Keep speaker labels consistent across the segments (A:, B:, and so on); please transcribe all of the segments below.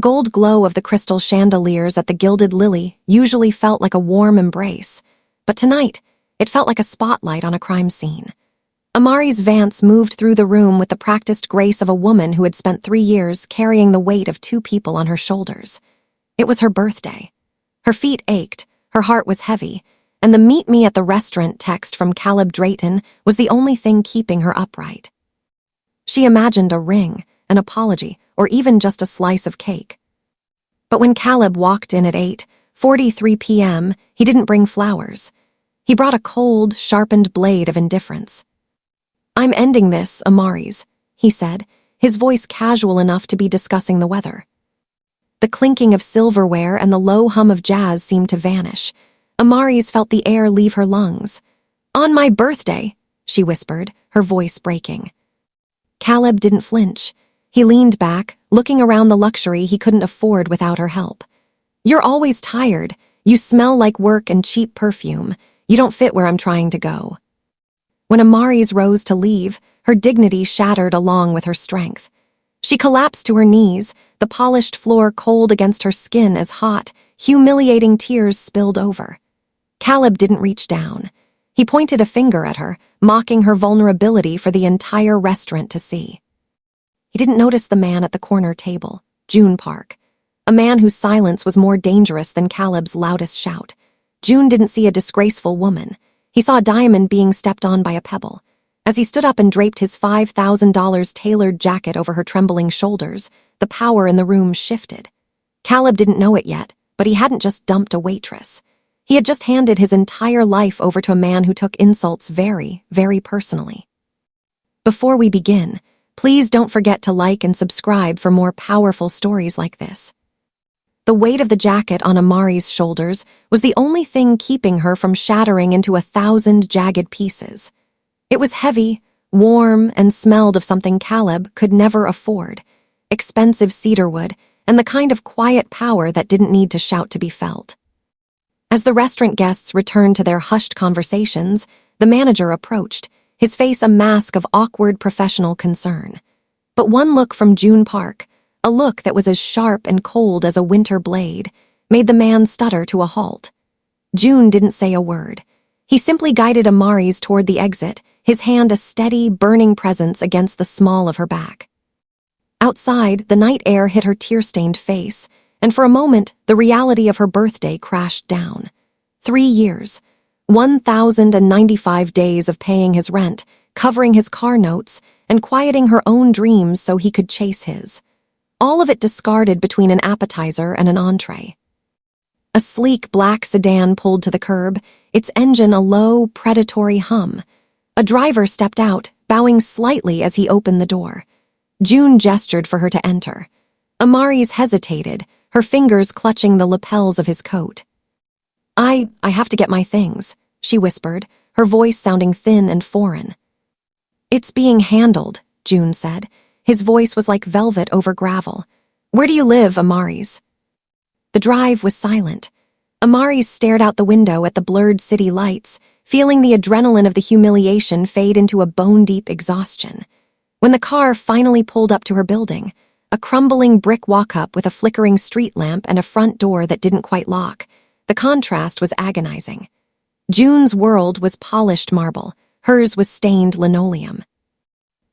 A: The gold glow of the crystal chandeliers at the Gilded Lily usually felt like a warm embrace, but tonight it felt like a spotlight on a crime scene. Amaris Vance moved through the room with the practiced grace of a woman who had spent 3 years carrying the weight of 2 people on her shoulders. It was her birthday. Her feet ached, her heart was heavy, and the "meet me at the restaurant" text from Caleb Drayton was the only thing keeping her upright. She imagined a ring, an apology, or even just a slice of cake. But when Caleb walked in at 8:43 p.m., he didn't bring flowers. He brought a cold, sharpened blade of indifference. "I'm ending this, Amaris," he said, his voice casual enough to be discussing the weather. The clinking of silverware and the low hum of jazz seemed to vanish. Amaris felt the air leave her lungs. "On my birthday," she whispered, her voice breaking. Caleb didn't flinch. He leaned back, looking around the luxury he couldn't afford without her help. "You're always tired. You smell like work and cheap perfume. You don't fit where I'm trying to go." When Amaris rose to leave, her dignity shattered along with her strength. She collapsed to her knees, the polished floor cold against her skin as hot, humiliating tears spilled over. Caleb didn't reach down. He pointed a finger at her, mocking her vulnerability for the entire restaurant to see. He didn't notice the man at the corner table, Joon Park, a man whose silence was more dangerous than Caleb's loudest shout. Joon didn't see a disgraceful woman. He saw a diamond being stepped on by a pebble. As he stood up and draped his $5,000 tailored jacket over her trembling shoulders, the power in the room shifted. Caleb didn't know it yet, but he hadn't just dumped a waitress. He had just handed his entire life over to a man who took insults very, very personally. Before we begin, please don't forget to like and subscribe for more powerful stories like this. The weight of the jacket on Amaris' shoulders was the only thing keeping her from shattering into 1,000 jagged pieces. It was heavy, warm, and smelled of something Caleb could never afford: expensive cedarwood and the kind of quiet power that didn't need to shout to be felt. As the restaurant guests returned to their hushed conversations, the manager approached, his face a mask of awkward professional concern. But one look from Joon Park, a look that was as sharp and cold as a winter blade, made the man stutter to a halt. Joon didn't say a word. He simply guided Amaris toward the exit, his hand a steady, burning presence against the small of her back. Outside, the night air hit her tear-stained face, and for a moment, the reality of her birthday crashed down. 3 years, 1,095 days of paying his rent, covering his car notes, and quieting her own dreams so he could chase his. All of it discarded between an appetizer and an entree. A sleek black sedan pulled to the curb, its engine a low, predatory hum. A driver stepped out, bowing slightly as he opened the door. Joon gestured for her to enter. Amaris hesitated, her fingers clutching the lapels of his coat. I have to get my things," she whispered, her voice sounding thin and foreign. "It's being handled," Joon said. His voice was like velvet over gravel. "Where do you live, Amaris?" The drive was silent. Amaris stared out the window at the blurred city lights, feeling the adrenaline of the humiliation fade into a bone-deep exhaustion. When the car finally pulled up to her building, a crumbling brick walk-up with a flickering street lamp and a front door that didn't quite lock, the contrast was agonizing. Joon's world was polished marble, hers was stained linoleum.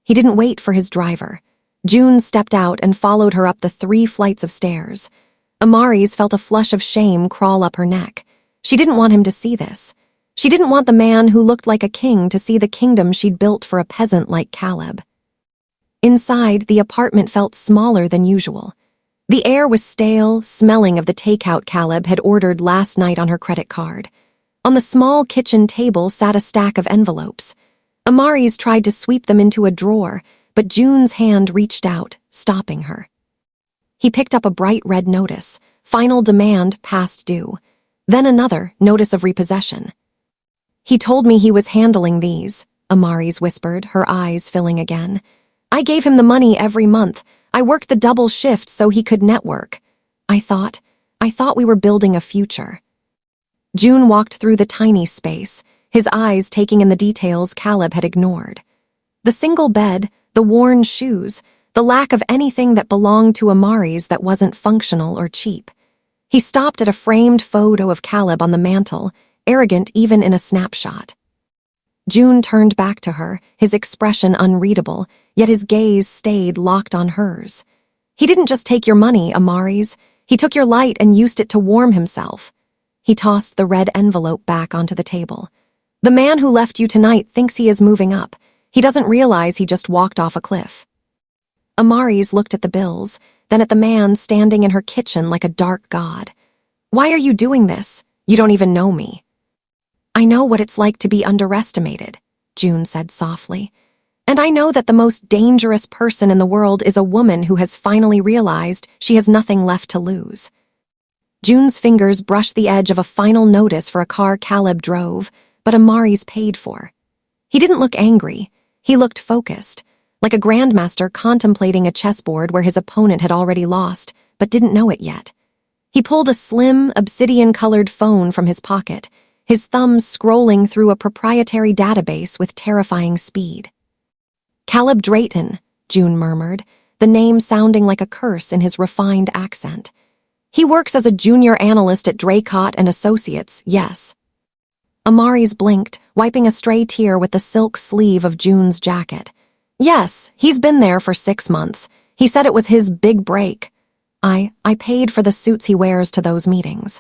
A: He didn't wait for his driver. Joon stepped out and followed her up the 3 flights of stairs. Amaris felt a flush of shame crawl up her neck. She didn't want him to see this. She didn't want the man who looked like a king to see the kingdom she'd built for a peasant like Caleb. Inside, the apartment felt smaller than usual. The air was stale, smelling of the takeout Caleb had ordered last night on her credit card. On the small kitchen table sat a stack of envelopes. Amaris tried to sweep them into a drawer, but Joon's hand reached out, stopping her. He picked up a bright red notice, final demand past due. Then another, notice of repossession. "He told me he was handling these," Amaris whispered, her eyes filling again. "I gave him the money every month. I worked the double shift so he could network. I thought we were building a future." Joon walked through the tiny space, his eyes taking in the details Caleb had ignored. The single bed, the worn shoes, the lack of anything that belonged to Amaris that wasn't functional or cheap. He stopped at a framed photo of Caleb on the mantel, arrogant even in a snapshot. Joon turned back to her, his expression unreadable, yet his gaze stayed locked on hers. He didn't just take your money, Amaris. He took your light and used it to warm himself. He tossed the red envelope back onto the table. The man who left you tonight thinks he is moving up. He doesn't realize he just walked off a cliff. Amaris looked at the bills, then at the man standing in her kitchen like a dark god. Why are you doing this? You don't even know me. I know what it's like to be underestimated, Joon said softly. And I know that the most dangerous person in the world is a woman who has finally realized she has nothing left to lose. Joon's fingers brushed the edge of a final notice for a car Caleb drove, but Amaris paid for. He didn't look angry. He looked focused, like a grandmaster contemplating a chessboard where his opponent had already lost, but didn't know it yet. He pulled a slim, obsidian-colored phone from his pocket, his thumbs scrolling through a proprietary database with terrifying speed. Caleb Drayton, Joon murmured, the name sounding like a curse in his refined accent. He works as a junior analyst at Draycott and Associates, yes. Amaris blinked, wiping a stray tear with the silk sleeve of Joon's jacket. Yes, he's been there for 6 months. He said it was his big break. I paid for the suits he wears to those meetings.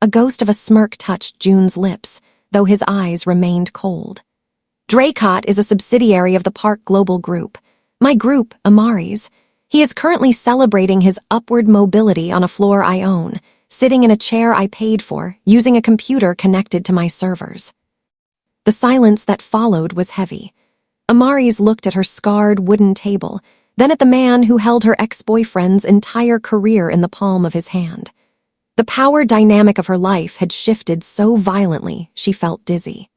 A: A ghost of a smirk touched Joon's lips, though his eyes remained cold. Draycott is a subsidiary of the Park Global Group. My group, Amaris. He is currently celebrating his upward mobility on a floor I own, sitting in a chair I paid for, using a computer connected to my servers. The silence that followed was heavy. Amaris looked at her scarred wooden table, then at the man who held her ex-boyfriend's entire career in the palm of his hand. The power dynamic of her life had shifted so violently she felt dizzy.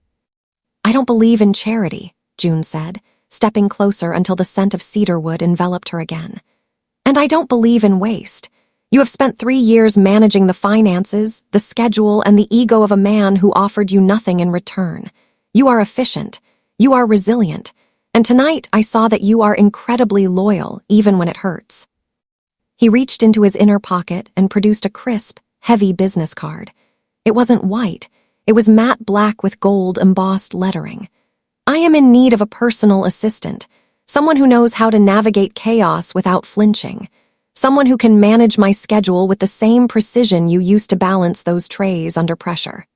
A: I don't believe in charity, Joon said, stepping closer until the scent of cedarwood enveloped her again. And I don't believe in waste. You have spent 3 years managing the finances, the schedule, and the ego of a man who offered you nothing in return. You are efficient. You are resilient. And tonight I saw that you are incredibly loyal, even when it hurts. He reached into his inner pocket and produced a crisp, heavy business card. It wasn't white. It was matte black with gold embossed lettering. I am in need of a personal assistant, someone who knows how to navigate chaos without flinching, someone who can manage my schedule with the same precision you used to balance those trays under pressure.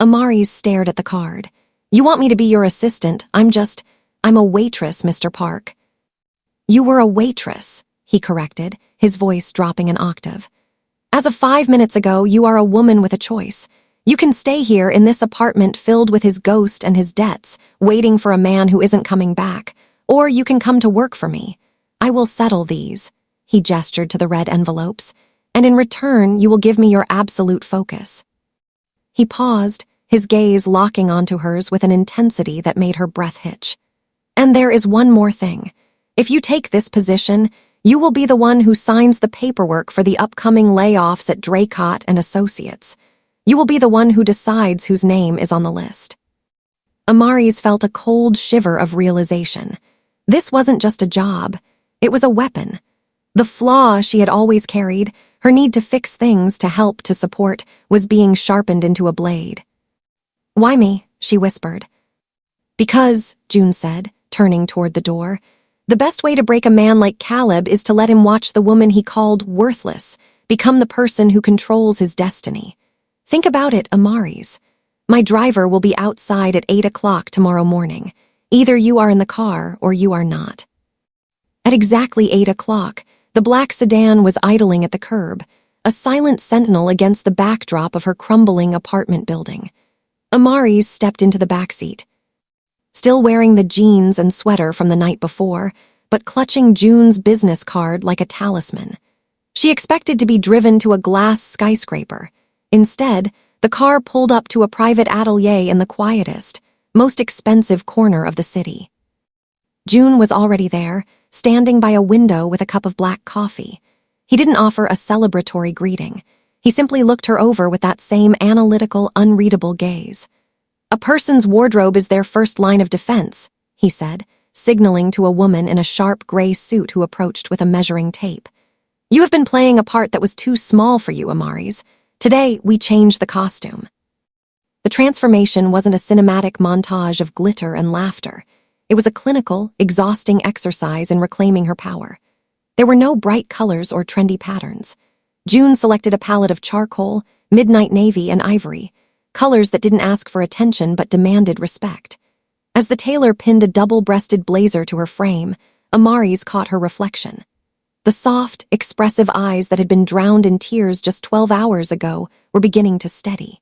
A: Amaris stared at the card. You want me to be your assistant? I'm a waitress, Mr. Park. You were a waitress, he corrected, his voice dropping an octave. As of 5 minutes ago, you are a woman with a choice. You can stay here in this apartment filled with his ghost and his debts, waiting for a man who isn't coming back, or you can come to work for me. I will settle these, he gestured to the red envelopes, and in return you will give me your absolute focus. He paused, his gaze locking onto hers with an intensity that made her breath hitch. And there is one more thing. If you take this position, you will be the one who signs the paperwork for the upcoming layoffs at Draycott and Associates. You will be the one who decides whose name is on the list. Amaris felt a cold shiver of realization. This wasn't just a job. It was a weapon. The flaw she had always carried, her need to fix things, to help, to support, was being sharpened into a blade. Why me? She whispered. Because, Joon said, turning toward the door, the best way to break a man like Caleb is to let him watch the woman he called worthless become the person who controls his destiny. Think about it, Amaris. My driver will be outside at 8 o'clock tomorrow morning. Either you are in the car or you are not. At exactly 8 o'clock, the black sedan was idling at the curb, a silent sentinel against the backdrop of her crumbling apartment building. Amaris stepped into the backseat, still wearing the jeans and sweater from the night before, but clutching Joon's business card like a talisman. She expected to be driven to a glass skyscraper. Instead, the car pulled up to a private atelier in the quietest, most expensive corner of the city. Joon was already there, standing by a window with a cup of black coffee. He didn't offer a celebratory greeting. He simply looked her over with that same analytical, unreadable gaze. A person's wardrobe is their first line of defense, he said, signaling to a woman in a sharp gray suit who approached with a measuring tape. "You have been playing a part that was too small for you, Amaris. Today, we changed the costume." The transformation wasn't a cinematic montage of glitter and laughter. It was a clinical, exhausting exercise in reclaiming her power. There were no bright colors or trendy patterns. Joon selected a palette of charcoal, midnight navy, and ivory, colors that didn't ask for attention but demanded respect. As the tailor pinned a double-breasted blazer to her frame, Amaris caught her reflection. The soft, expressive eyes that had been drowned in tears just 12 hours ago were beginning to steady.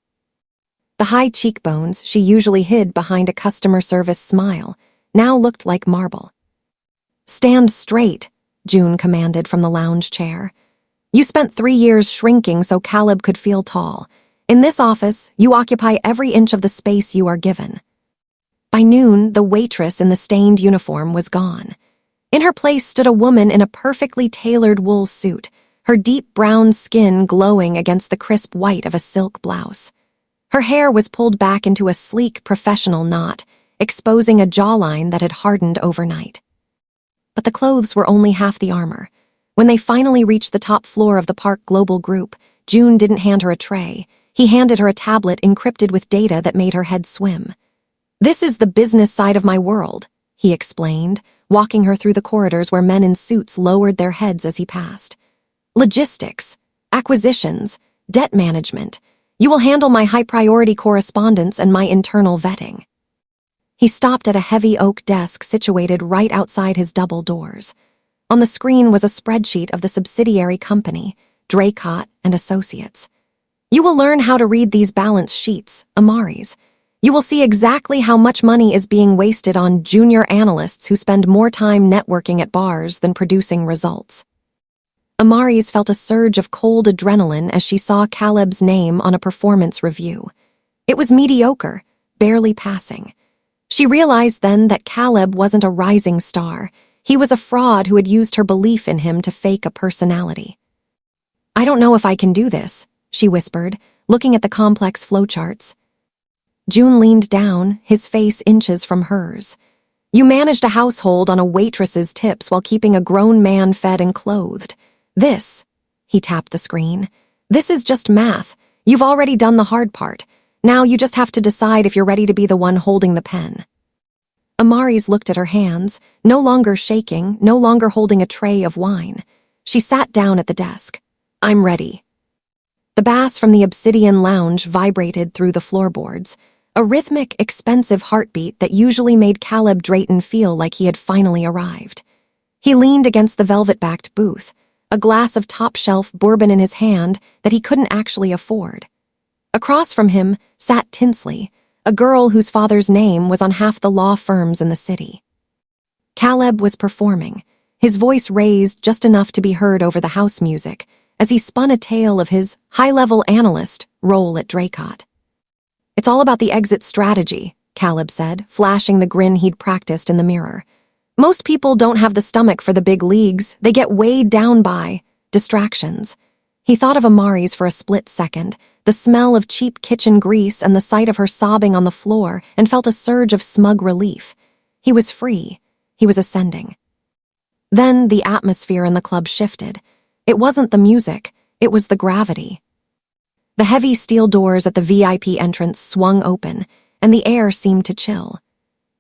A: The high cheekbones she usually hid behind a customer service smile now looked like marble. "Stand straight," Joon commanded from the lounge chair. "You spent 3 years shrinking so Caleb could feel tall. In this office, you occupy every inch of the space you are given." By noon, the waitress in the stained uniform was gone. In her place stood a woman in a perfectly tailored wool suit, her deep brown skin glowing against the crisp white of a silk blouse. Her hair was pulled back into a sleek, professional knot, exposing a jawline that had hardened overnight. But the clothes were only half the armor. When they finally reached the top floor of the Park Global Group, Joon didn't hand her a tray. He handed her a tablet encrypted with data that made her head swim. "This is the business side of my world," he explained, walking her through the corridors where men in suits lowered their heads as he passed. "Logistics, acquisitions, debt management. You will handle my high-priority correspondence and my internal vetting." He stopped at a heavy oak desk situated right outside his double doors. On the screen was a spreadsheet of the subsidiary company, Draycott and Associates. "You will learn how to read these balance sheets, Amaris. You will see exactly how much money is being wasted on junior analysts who spend more time networking at bars than producing results." Amaris felt a surge of cold adrenaline as she saw Caleb's name on a performance review. It was mediocre, barely passing. She realized then that Caleb wasn't a rising star. He was a fraud who had used her belief in him to fake a personality. "I don't know if I can do this," she whispered, looking at the complex flowcharts. Joon leaned down, his face inches from hers. "You managed a household on a waitress's tips while keeping a grown man fed and clothed. This," he tapped the screen, "this is just math. You've already done the hard part. Now you just have to decide if you're ready to be the one holding the pen." Amaris looked at her hands, no longer shaking, no longer holding a tray of wine. She sat down at the desk. "I'm ready." The bass from the obsidian lounge vibrated through the floorboards, a rhythmic, expensive heartbeat that usually made Caleb Drayton feel like he had finally arrived. He leaned against the velvet-backed booth, a glass of top-shelf bourbon in his hand that he couldn't actually afford. Across from him sat Tinsley, a girl whose father's name was on half the law firms in the city. Caleb was performing, his voice raised just enough to be heard over the house music as he spun a tale of his high-level analyst role at Draycott. "It's all about the exit strategy," Caleb said, flashing the grin he'd practiced in the mirror. "Most people don't have the stomach for the big leagues. They get weighed down by distractions." He thought of Amaris for a split second, the smell of cheap kitchen grease and the sight of her sobbing on the floor, and felt a surge of smug relief. He was free. He was ascending. Then the atmosphere in the club shifted. It wasn't the music, it was the gravity. The heavy steel doors at the VIP entrance swung open, and the air seemed to chill.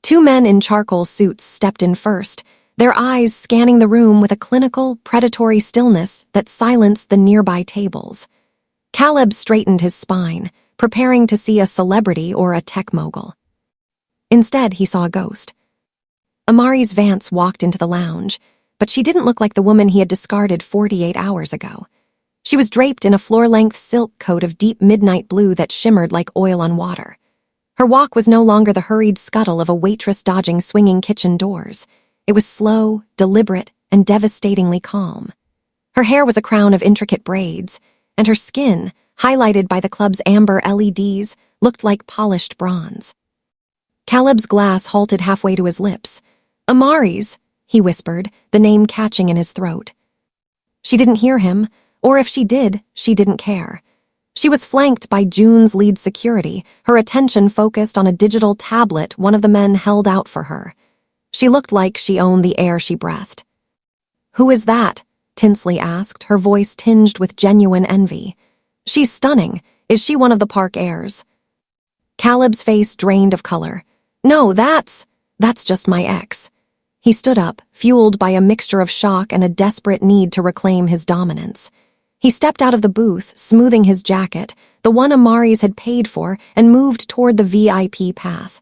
A: 2 men in charcoal suits stepped in first, their eyes scanning the room with a clinical, predatory stillness that silenced the nearby tables. Caleb straightened his spine, preparing to see a celebrity or a tech mogul. Instead, he saw a ghost. Amaris Vance walked into the lounge, but she didn't look like the woman he had discarded 48 hours ago. She was draped in a floor-length silk coat of deep midnight blue that shimmered like oil on water. Her walk was no longer the hurried scuttle of a waitress dodging swinging kitchen doors. It was slow, deliberate, and devastatingly calm. Her hair was a crown of intricate braids, and her skin, highlighted by the club's amber LEDs, looked like polished bronze. Caleb's glass halted halfway to his lips. "Amaris," he whispered, the name catching in his throat. She didn't hear him, or if she did, she didn't care. She was flanked by Joon's lead security, her attention focused on a digital tablet one of the men held out for her. She looked like she owned the air she breathed. "Who is that?" Tinsley asked, her voice tinged with genuine envy. "She's stunning. Is she one of the Park heirs?" Caleb's face drained of color. "No, that's just my ex." He stood up, fueled by a mixture of shock and a desperate need to reclaim his dominance. He stepped out of the booth, smoothing his jacket, the one Amaris had paid for, and moved toward the VIP path.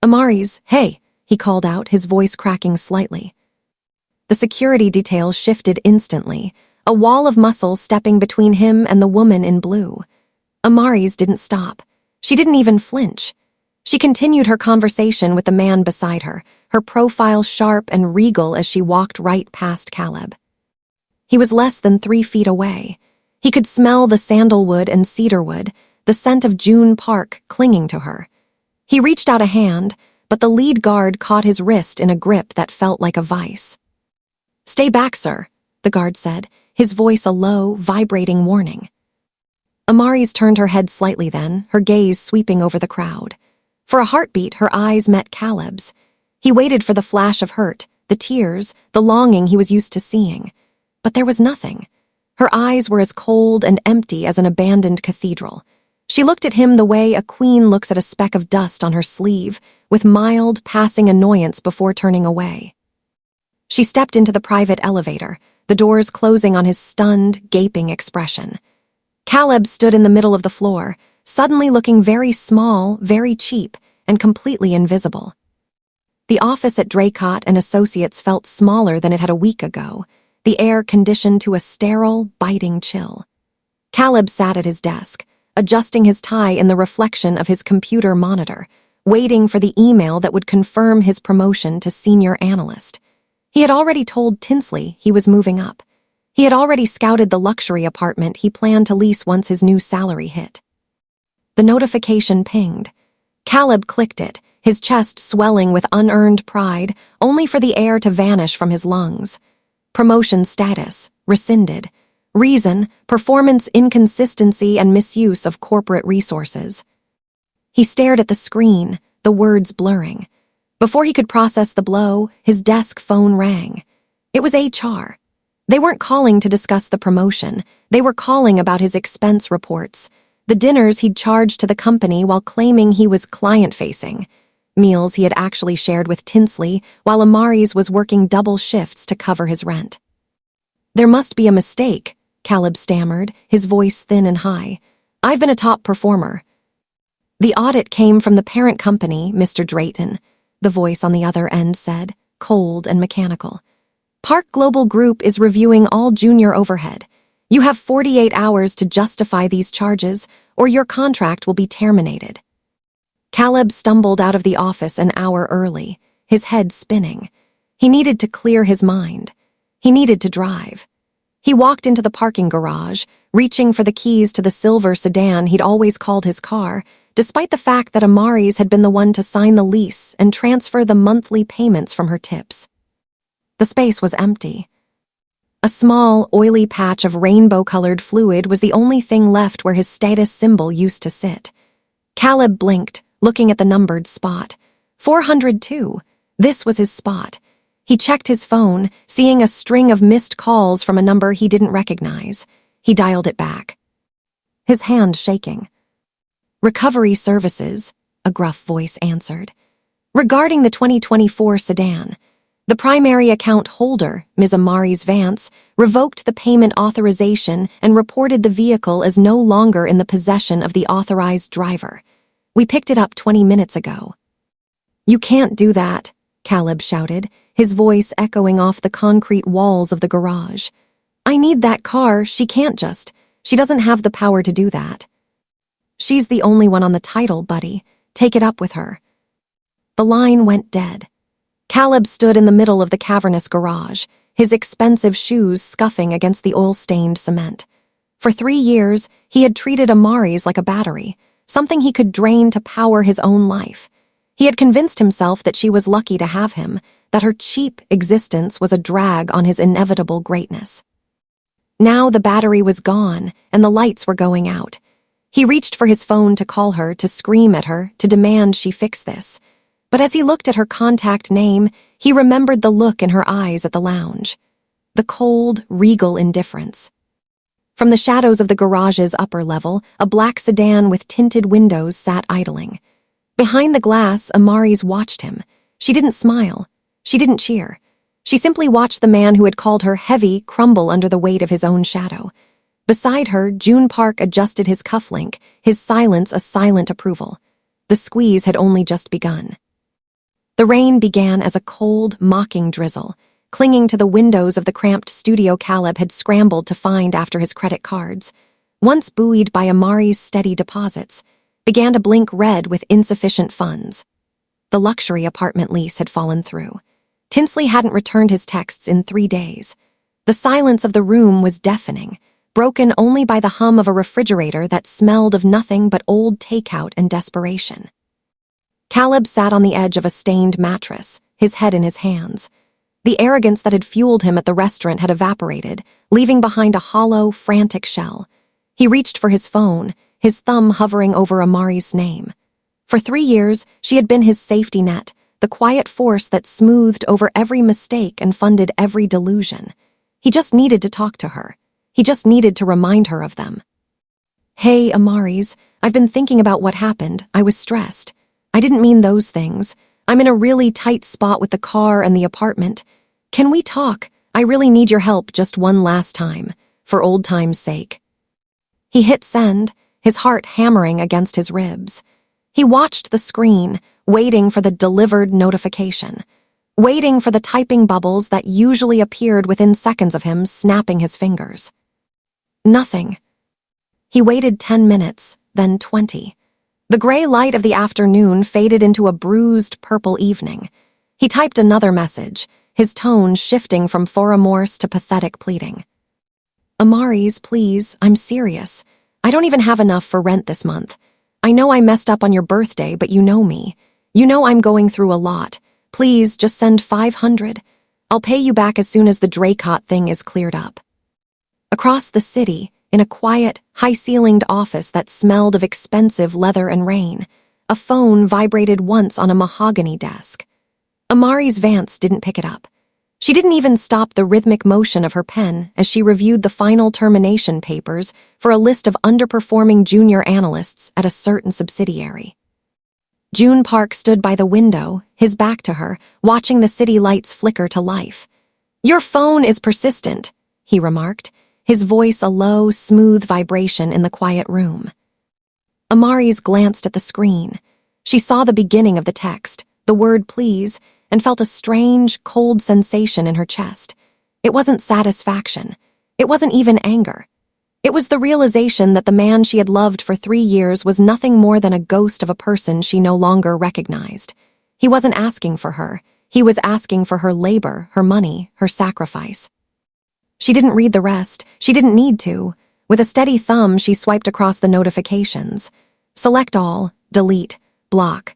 A: "Amaris, hey," he called out, his voice cracking slightly. The security detail shifted instantly, a wall of muscle stepping between him and the woman in blue. Amaris didn't stop. She didn't even flinch. She continued her conversation with the man beside her, her profile sharp and regal as she walked right past Caleb. He was less than 3 feet away. He could smell the sandalwood and cedarwood, the scent of Joon Park clinging to her. He reached out a hand, but the lead guard caught his wrist in a grip that felt like a vice. "Stay back, sir," the guard said, his voice a low, vibrating warning. Amaris turned her head slightly then, her gaze sweeping over the crowd. For a heartbeat, her eyes met Caleb's. He waited for the flash of hurt, the tears, the longing he was used to seeing. But there was nothing. Her eyes were as cold and empty as an abandoned cathedral. She looked at him the way a queen looks at a speck of dust on her sleeve, with mild, passing annoyance before turning away. She stepped into the private elevator, the doors closing on his stunned, gaping expression. Caleb stood in the middle of the floor, suddenly looking very small, very cheap, and completely invisible. The office at Draycott and Associates felt smaller than it had a week ago, the air conditioned to a sterile, biting chill. Caleb sat at his desk, adjusting his tie in the reflection of his computer monitor, waiting for the email that would confirm his promotion to senior analyst. He had already told Tinsley he was moving up. He had already scouted the luxury apartment he planned to lease once his new salary hit. The notification pinged. Caleb clicked it, his chest swelling with unearned pride, only for the air to vanish from his lungs. Promotion status, rescinded. Reason, performance inconsistency and misuse of corporate resources. He stared at the screen, the words blurring. Before he could process the blow, his desk phone rang. It was HR. They weren't calling to discuss the promotion. They were calling about his expense reports, the dinners he'd charged to the company while claiming he was client-facing, meals he had actually shared with Tinsley while Amaris was working double shifts to cover his rent. "There must be a mistake," Caleb stammered, his voice thin and high. "I've been a top performer." "The audit came from the parent company, Mr. Drayton," the voice on the other end said, cold and mechanical. "Park Global Group is reviewing all junior overhead. You have 48 hours to justify these charges, or your contract will be terminated." Caleb stumbled out of the office an hour early, his head spinning. He needed to clear his mind. He needed to drive. He walked into the parking garage, reaching for the keys to the silver sedan he'd always called his car, despite the fact that Amaris had been the one to sign the lease and transfer the monthly payments from her tips. The space was empty. A small, oily patch of rainbow-colored fluid was the only thing left where his status symbol used to sit. Caleb blinked, looking at the numbered spot. 402. This was his spot. He checked his phone, seeing a string of missed calls from a number he didn't recognize. He dialed it back. His hand shaking. "Recovery Services," a gruff voice answered. "Regarding the 2024 sedan. The primary account holder, Ms. Amaris Vance, revoked the payment authorization and reported the vehicle as no longer in the possession of the authorized driver. We picked it up 20 minutes ago." "You can't do that," Caleb shouted, his voice echoing off the concrete walls of the garage. "I need that car. She doesn't have the power to do that." "She's the only one on the title, buddy. Take it up with her." The line went dead. Caleb stood in the middle of the cavernous garage, his expensive shoes scuffing against the oil-stained cement. For 3 years, he had treated Amaris like a battery, something he could drain to power his own life. He had convinced himself that she was lucky to have him, that her cheap existence was a drag on his inevitable greatness. Now the battery was gone, and the lights were going out. He reached for his phone to call her, to scream at her, to demand she fix this. But as he looked at her contact name, he remembered the look in her eyes at the lounge. The cold, regal indifference. From the shadows of the garage's upper level, a black sedan with tinted windows sat idling. Behind the glass, Amaris watched him. She didn't smile. She didn't cheer. She simply watched the man who had called her heavy crumble under the weight of his own shadow. Beside her, Joon Park adjusted his cufflink, his silence a silent approval. The squeeze had only just begun. The rain began as a cold, mocking drizzle, clinging to the windows of the cramped studio Caleb had scrambled to find after his credit cards, once buoyed by Amari's steady deposits, began to blink red with insufficient funds. The luxury apartment lease had fallen through. Tinsley hadn't returned his texts in 3 days. The silence of the room was deafening, broken only by the hum of a refrigerator that smelled of nothing but old takeout and desperation. Caleb sat on the edge of a stained mattress, his head in his hands. The arrogance that had fueled him at the restaurant had evaporated, leaving behind a hollow, frantic shell. He reached for his phone, his thumb hovering over Amari's name. For 3 years, she had been his safety net, the quiet force that smoothed over every mistake and funded every delusion. He just needed to talk to her. He just needed to remind her of them. "Hey, Amaris, I've been thinking about what happened. I was stressed. I didn't mean those things. I'm in a really tight spot with the car and the apartment. Can we talk? I really need your help just one last time, for old time's sake." He hit send, his heart hammering against his ribs. He watched the screen, waiting for the delivered notification, waiting for the typing bubbles that usually appeared within seconds of him snapping his fingers. Nothing. He waited 10 minutes, then 20. The gray light of the afternoon faded into a bruised purple evening. He typed another message, his tone shifting from remorse to pathetic pleading. "Amaris, please, I'm serious. I don't even have enough for rent this month. I know I messed up on your birthday, but you know me. You know I'm going through a lot. Please, just send 500. I'll pay you back as soon as the Draycott thing is cleared up." Across the city, in a quiet, high-ceilinged office that smelled of expensive leather and rain, a phone vibrated once on a mahogany desk. Amaris Vance didn't pick it up. She didn't even stop the rhythmic motion of her pen as she reviewed the final termination papers for a list of underperforming junior analysts at a certain subsidiary. Joon Park stood by the window, his back to her, watching the city lights flicker to life. "Your phone is persistent," he remarked, his voice a low, smooth vibration in the quiet room. Amaris glanced at the screen. She saw the beginning of the text, the word please, and felt a strange, cold sensation in her chest. It wasn't satisfaction. It wasn't even anger. It was the realization that the man she had loved for 3 years was nothing more than a ghost of a person she no longer recognized. He wasn't asking for her. He was asking for her labor, her money, her sacrifice. She didn't read the rest. She didn't need to. With a steady thumb, she swiped across the notifications. Select all, delete, block.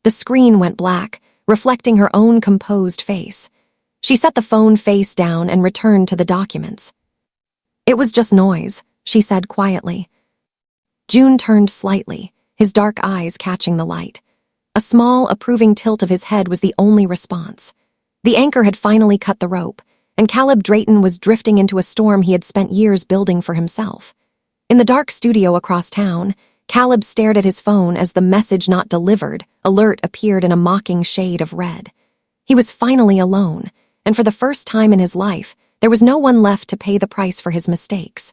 A: The screen went black, reflecting her own composed face. She set the phone face down and returned to the documents. "It was just noise," she said quietly. Joon turned slightly, his dark eyes catching the light. A small, approving tilt of his head was the only response. The anchor had finally cut the rope, and Caleb Drayton was drifting into a storm he had spent years building for himself. In the dark studio across town, Caleb stared at his phone as the message not delivered alert appeared in a mocking shade of red. He was finally alone, and for the first time in his life, there was no one left to pay the price for his mistakes.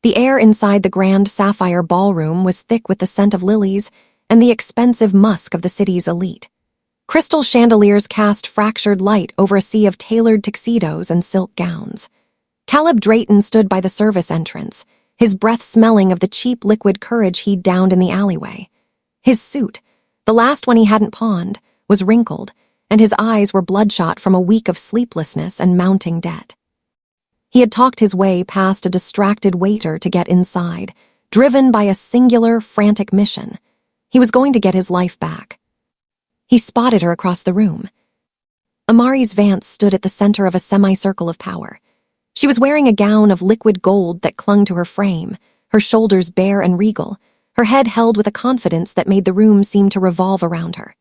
A: The air inside the grand sapphire ballroom was thick with the scent of lilies and the expensive musk of the city's elite. Crystal chandeliers cast fractured light over a sea of tailored tuxedos and silk gowns. Caleb Drayton stood by the service entrance, his breath smelling of the cheap liquid courage he'd downed in the alleyway. His suit, the last one he hadn't pawned, was wrinkled, and his eyes were bloodshot from a week of sleeplessness and mounting debt. He had talked his way past a distracted waiter to get inside, driven by a singular, frantic mission. He was going to get his life back. He spotted her across the room. Amaris Vance stood at the center of a semicircle of power. She was wearing a gown of liquid gold that clung to her frame, her shoulders bare and regal, her head held with a confidence that made the room seem to revolve around her.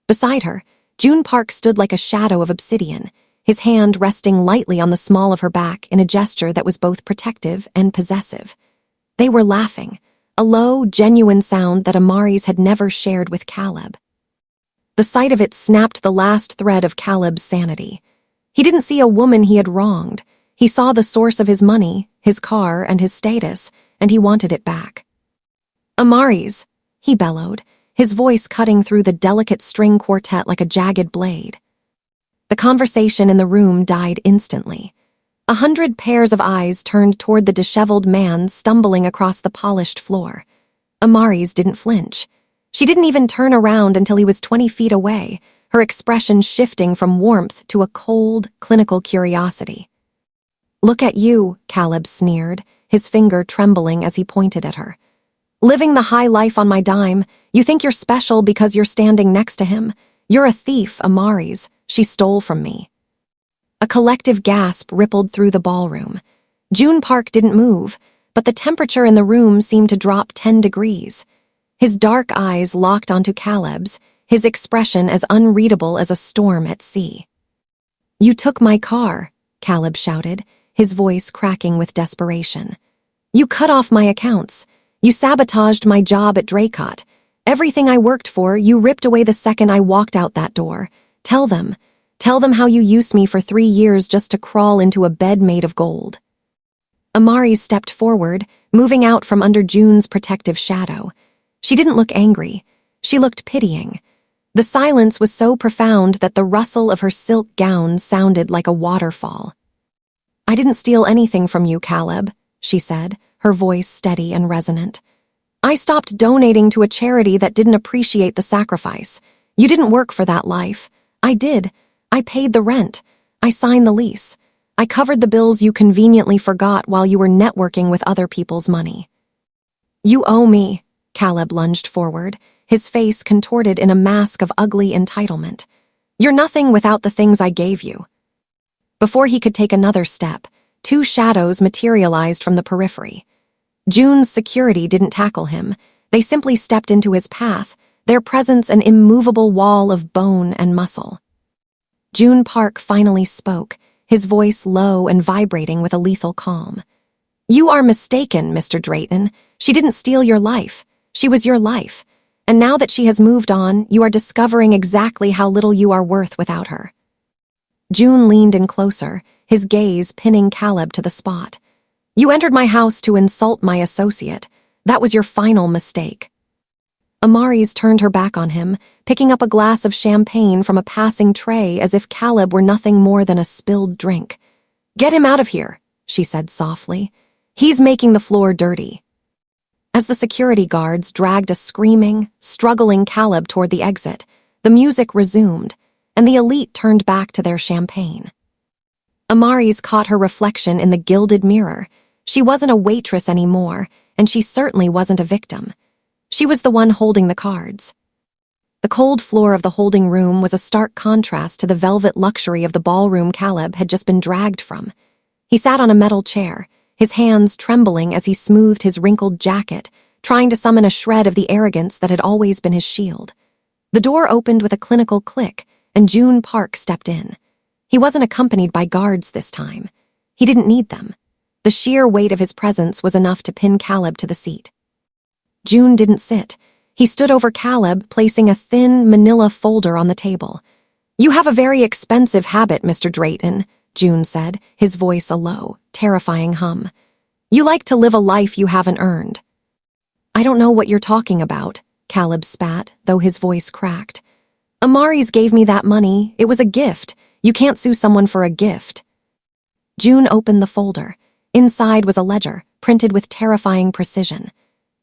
A: Beside her, Joon Park stood like a shadow of obsidian, his hand resting lightly on the small of her back in a gesture that was both protective and possessive. They were laughing, a low, genuine sound that Amaris had never shared with Caleb. The sight of it snapped the last thread of Caleb's sanity. He didn't see a woman he had wronged. He saw the source of his money, his car, and his status, and he wanted it back. "Amaris," he bellowed, his voice cutting through the delicate string quartet like a jagged blade. The conversation in the room died instantly. 100 pairs of eyes turned toward the disheveled man stumbling across the polished floor. Amaris didn't flinch. She didn't even turn around until he was 20 feet away, her expression shifting from warmth to a cold, clinical curiosity. "Look at you," Caleb sneered, his finger trembling as he pointed at her. "Living the high life on my dime, you think you're special because you're standing next to him. You're a thief, Amaris. She stole from me." A collective gasp rippled through the ballroom. Joon Park didn't move, but the temperature in the room seemed to drop 10 degrees. His dark eyes locked onto Caleb's, his expression as unreadable as a storm at sea. "You took my car," Caleb shouted, his voice cracking with desperation. "You cut off my accounts. You sabotaged my job at Draycott. Everything I worked for, you ripped away the second I walked out that door. Tell them how you used me for 3 years just to crawl into a bed made of gold." Amaris stepped forward, moving out from under Joon's protective shadow. She didn't look angry. She looked pitying. The silence was so profound that the rustle of her silk gown sounded like a waterfall. "I didn't steal anything from you, Caleb," she said, her voice steady and resonant. "I stopped donating to a charity that didn't appreciate the sacrifice. You didn't work for that life. I did. I paid the rent. I signed the lease. I covered the bills you conveniently forgot while you were networking with other people's money." "You owe me." Caleb lunged forward, his face contorted in a mask of ugly entitlement. "You're nothing without the things I gave you." Before he could take another step, 2 shadows materialized from the periphery. Joon's security didn't tackle him. They simply stepped into his path, their presence an immovable wall of bone and muscle. Joon Park finally spoke, his voice low and vibrating with a lethal calm. "You are mistaken, Mr. Drayton. She didn't steal your life. She was your life. And now that she has moved on, you are discovering exactly how little you are worth without her." Joon leaned in closer, his gaze pinning Caleb to the spot. "You entered my house to insult my associate. That was your final mistake." Amaris turned her back on him, picking up a glass of champagne from a passing tray as if Caleb were nothing more than a spilled drink. "Get him out of here," she said softly. "He's making the floor dirty." As the security guards dragged a screaming, struggling Caleb toward the exit, the music resumed, and the elite turned back to their champagne. Amaris caught her reflection in the gilded mirror. She wasn't a waitress anymore, and she certainly wasn't a victim. She was the one holding the cards. The cold floor of the holding room was a stark contrast to the velvet luxury of the ballroom Caleb had just been dragged from. He sat on a metal chair, his hands trembling as he smoothed his wrinkled jacket, trying to summon a shred of the arrogance that had always been his shield. The door opened with a clinical click, and Joon Park stepped in. He wasn't accompanied by guards this time. He didn't need them. The sheer weight of his presence was enough to pin Caleb to the seat. Joon didn't sit. He stood over Caleb, placing a thin manila folder on the table. "You have a very expensive habit, Mr. Drayton," Joon said, his voice a low, terrifying hum. "You like to live a life you haven't earned." "I don't know what you're talking about," Caleb spat, though his voice cracked. "Amaris gave me that money. It was a gift. You can't sue someone for a gift." Joon opened the folder. Inside was a ledger, printed with terrifying precision.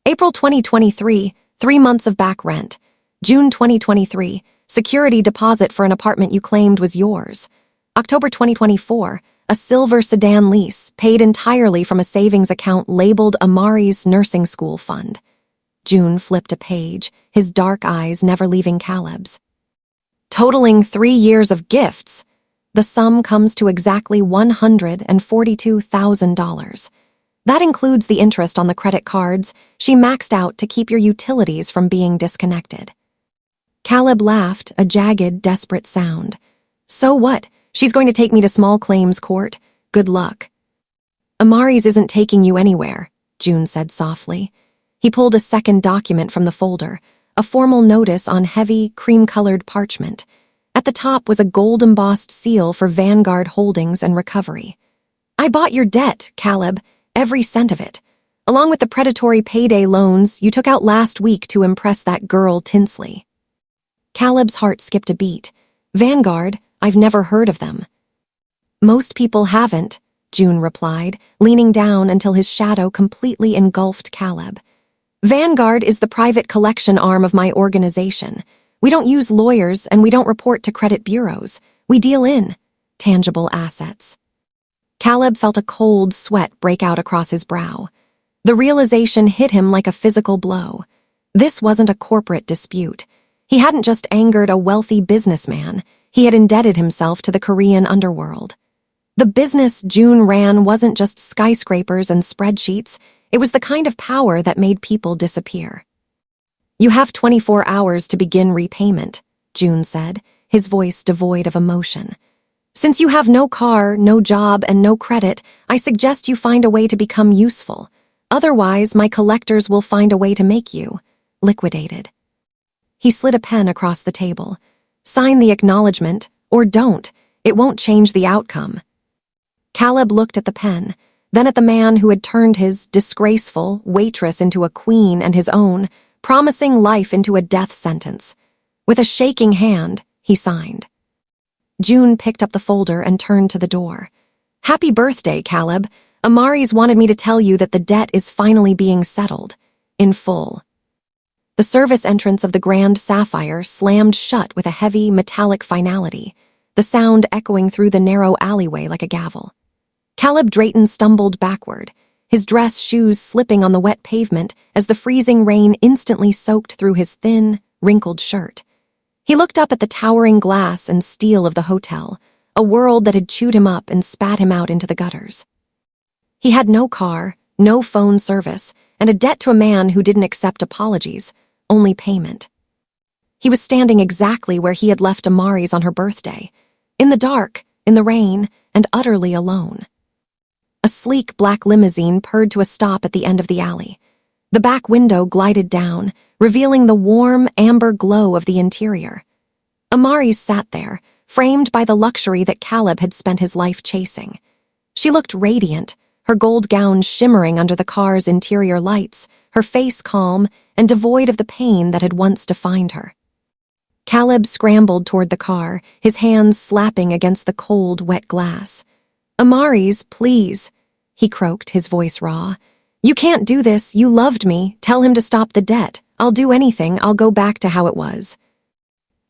A: April 2023, 3 months of back rent. June 2023, security deposit for an apartment you claimed was yours. October 2024, a silver sedan lease, paid entirely from a savings account labeled Amaris Nursing School Fund. Joon flipped a page, his dark eyes never leaving Caleb's. Totaling 3 years of gifts, the sum comes to exactly $142,000. That includes the interest on the credit cards she maxed out to keep your utilities from being disconnected. Caleb laughed, a jagged, desperate sound. So what? She's going to take me to small claims court. Good luck. Amaris isn't taking you anywhere, Joon said softly. He pulled a second document from the folder, a formal notice on heavy, cream-colored parchment. At the top was a gold-embossed seal for Vanguard Holdings and Recovery. I bought your debt, Caleb, every cent of it. Along with the predatory payday loans you took out last week to impress that girl Tinsley. Caleb's heart skipped a beat. Vanguard? I've never heard of them. Most people haven't, Joon replied, leaning down until his shadow completely engulfed Caleb. Vanguard is the private collection arm of my organization. We don't use lawyers and we don't report to credit bureaus. We deal in tangible assets. Caleb felt a cold sweat break out across his brow. The realization hit him like a physical blow. This wasn't a corporate dispute. He hadn't just angered a wealthy businessman. He had indebted himself to the Korean underworld. The business Joon ran wasn't just skyscrapers and spreadsheets. It was the kind of power that made people disappear. You have 24 hours to begin repayment, Joon said, his voice devoid of emotion. Since you have no car, no job, and no credit, I suggest you find a way to become useful. Otherwise, my collectors will find a way to make you liquidated. He slid a pen across the table. Sign the acknowledgement, or don't. It won't change the outcome. Caleb looked at the pen, then at the man who had turned his disgraceful waitress into a queen and his own, promising life into a death sentence. With a shaking hand, he signed. Joon picked up the folder and turned to the door. Happy birthday, Caleb. Amaris wanted me to tell you that the debt is finally being settled. In full. The service entrance of the Grand Sapphire slammed shut with a heavy, metallic finality, the sound echoing through the narrow alleyway like a gavel. Caleb Drayton stumbled backward, his dress shoes slipping on the wet pavement as the freezing rain instantly soaked through his thin, wrinkled shirt. He looked up at the towering glass and steel of the hotel, a world that had chewed him up and spat him out into the gutters. He had no car, no phone service, and a debt to a man who didn't accept apologies, only payment. He was standing exactly where he had left Amaris on her birthday, in the dark, in the rain, and utterly alone. A sleek black limousine purred to a stop at the end of the alley. The back window glided down, revealing the warm, amber glow of the interior. Amaris sat there, framed by the luxury that Caleb had spent his life chasing. She looked radiant, her gold gown shimmering under the car's interior lights, her face calm and devoid of the pain that had once defined her. Caleb scrambled toward the car, his hands slapping against the cold, wet glass. Amaris, please, he croaked, his voice raw. You can't do this, you loved me, tell him to stop the debt. I'll do anything, I'll go back to how it was.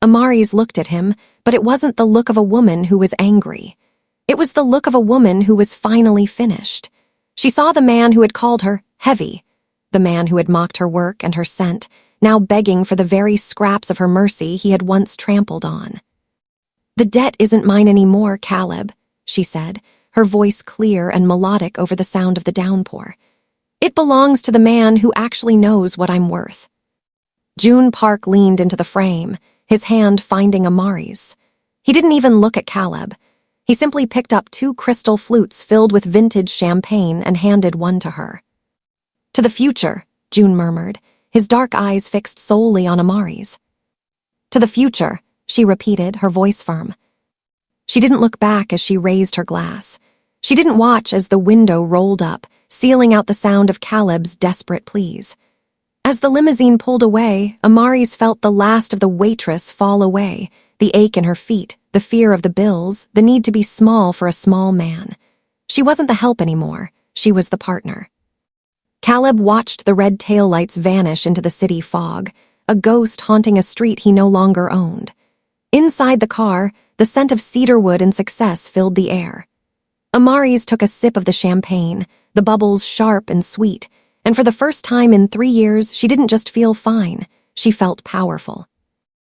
A: Amaris looked at him, but it wasn't the look of a woman who was angry. It was the look of a woman who was finally finished. She saw the man who had called her heavy, the man who had mocked her work and her scent, now begging for the very scraps of her mercy he had once trampled on. The debt isn't mine anymore, Caleb, she said, her voice clear and melodic over the sound of the downpour. It belongs to the man who actually knows what I'm worth. Joon Park leaned into the frame, his hand finding Amaris. He didn't even look at Caleb. He simply picked up 2 crystal flutes filled with vintage champagne and handed one to her. To the future, Joon murmured, his dark eyes fixed solely on Amaris. To the future, she repeated, her voice firm. She didn't look back as she raised her glass. She didn't watch as the window rolled up, sealing out the sound of Caleb's desperate pleas. As the limousine pulled away, Amaris felt the last of the waitress fall away, the ache in her feet, the fear of the bills, the need to be small for a small man. She wasn't the help anymore. She was the partner. Caleb watched the red taillights vanish into the city fog, a ghost haunting a street he no longer owned. Inside the car, the scent of cedarwood and success filled the air. Amaris took a sip of the champagne, the bubbles sharp and sweet, and for the first time in 3 years, she didn't just feel fine, she felt powerful.